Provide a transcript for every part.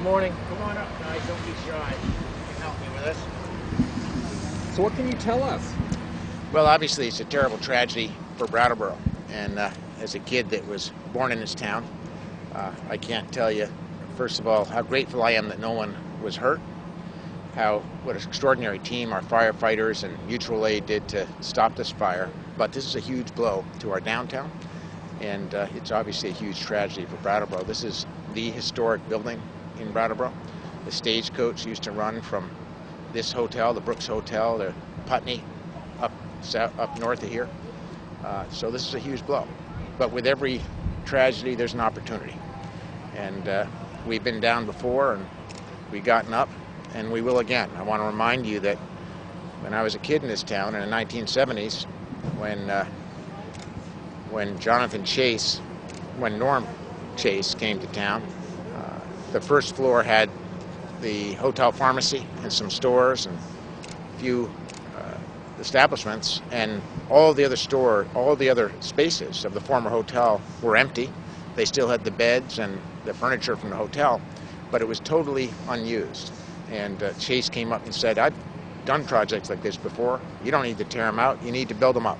morning. Come on up, guys. Don't be shy. You can help me with this. So what can you tell us? Well, obviously, it's a terrible tragedy for Brattleboro. And as a kid that was born in this town, I can't tell you, first of all, how grateful I am that no one was hurt. What an extraordinary team our firefighters and mutual aid did to stop this fire. But this is a huge blow to our downtown. And it's obviously a huge tragedy for Brattleboro. This is the historic building in Brattleboro. The stagecoach used to run from this hotel, the Brooks Hotel, to Putney, up north of here. So this is a huge blow. But with every tragedy, there's an opportunity. And we've been down before, and we've gotten up, and we will again. I want to remind you that when I was a kid in this town in the 1970s, when Norm Chase came to town, the first floor had the hotel pharmacy and some stores and a few establishments, and all the other spaces of the former hotel were empty. They still had the beds and the furniture from the hotel, but it was totally unused. And Chase came up and said, "I've done projects like this before. You don't need to tear them out, you need to build them up."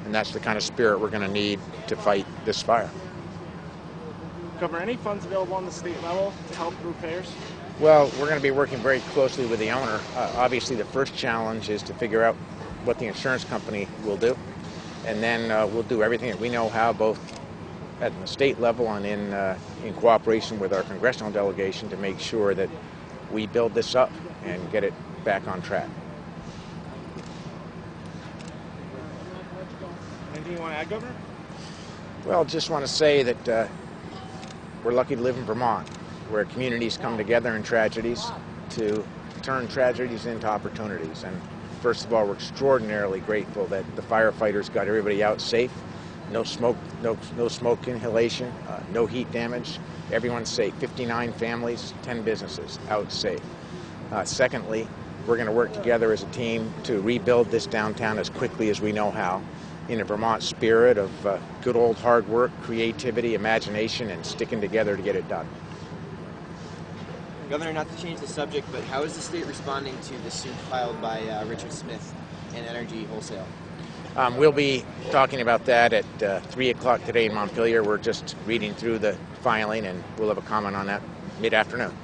And that's the kind of spirit we're going to need to fight this fire. Governor, any funds available on the state level to help repairs? Well, we're going to be working very closely with the owner. Obviously, the first challenge is to figure out what the insurance company will do. And then we'll do everything that we know how, both at the state level and in cooperation with our congressional delegation, to make sure that we build this up and get it back on track. Anything you want to add, Governor? Well, just want to say that we're lucky to live in Vermont, where communities come together in tragedies to turn tragedies into opportunities. And first of all, we're extraordinarily grateful that the firefighters got everybody out safe. No smoke, no smoke inhalation, no heat damage. Everyone's safe. 59 families, 10 businesses out safe. Secondly, we're going to work together as a team to rebuild this downtown as quickly as we know how, in a Vermont spirit of good old hard work, creativity, imagination, and sticking together to get it done. Governor, not to change the subject, but how is the state responding to the suit filed by Richard Smith and Energy Wholesale? We'll be talking about that at 3 o'clock today in Montpelier. We're just reading through the filing, and we'll have a comment on that mid-afternoon.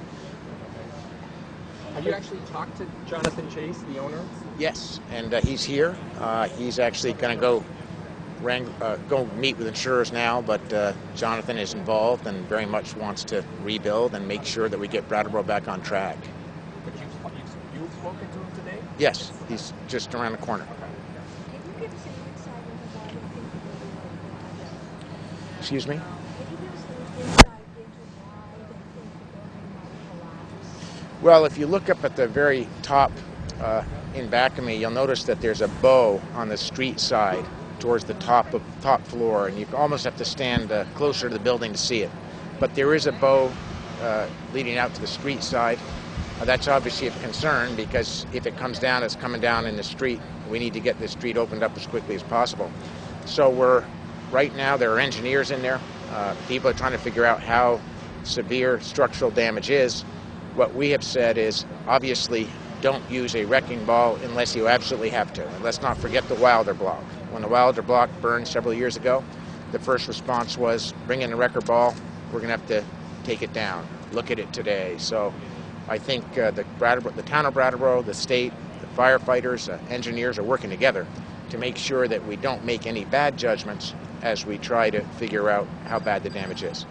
Have you actually talked to Jonathan Chase, the owner? Yes, and he's here. He's actually going to go meet with insurers now, but Jonathan is involved and very much wants to rebuild and make sure that we get Brattleboro back on track. But you've spoken to him today? Yes, he's just around the corner. Can you give us an insight into why you think the building might collapse? Excuse me? Can you give us an insight into why they think the building might collapse? Well, if you look up at the very top in back of me, you'll notice that there's a bow on the street side towards the top floor, and you almost have to stand closer to the building to see it. But there is a bow leading out to the street side. That's obviously of concern, because if it comes down, it's coming down in the street. We need to get this street opened up as quickly as possible. So right now there are engineers in there. People are trying to figure out how severe structural damage is. What we have said is, obviously, don't use a wrecking ball unless you absolutely have to. And let's not forget the Wilder block. When the Wilder block burned several years ago, the first response was, bring in a wrecker ball, we're going to have to take it down. Look at it today. So I think the town of Brattleboro, the state, the firefighters, engineers are working together to make sure that we don't make any bad judgments as we try to figure out how bad the damage is.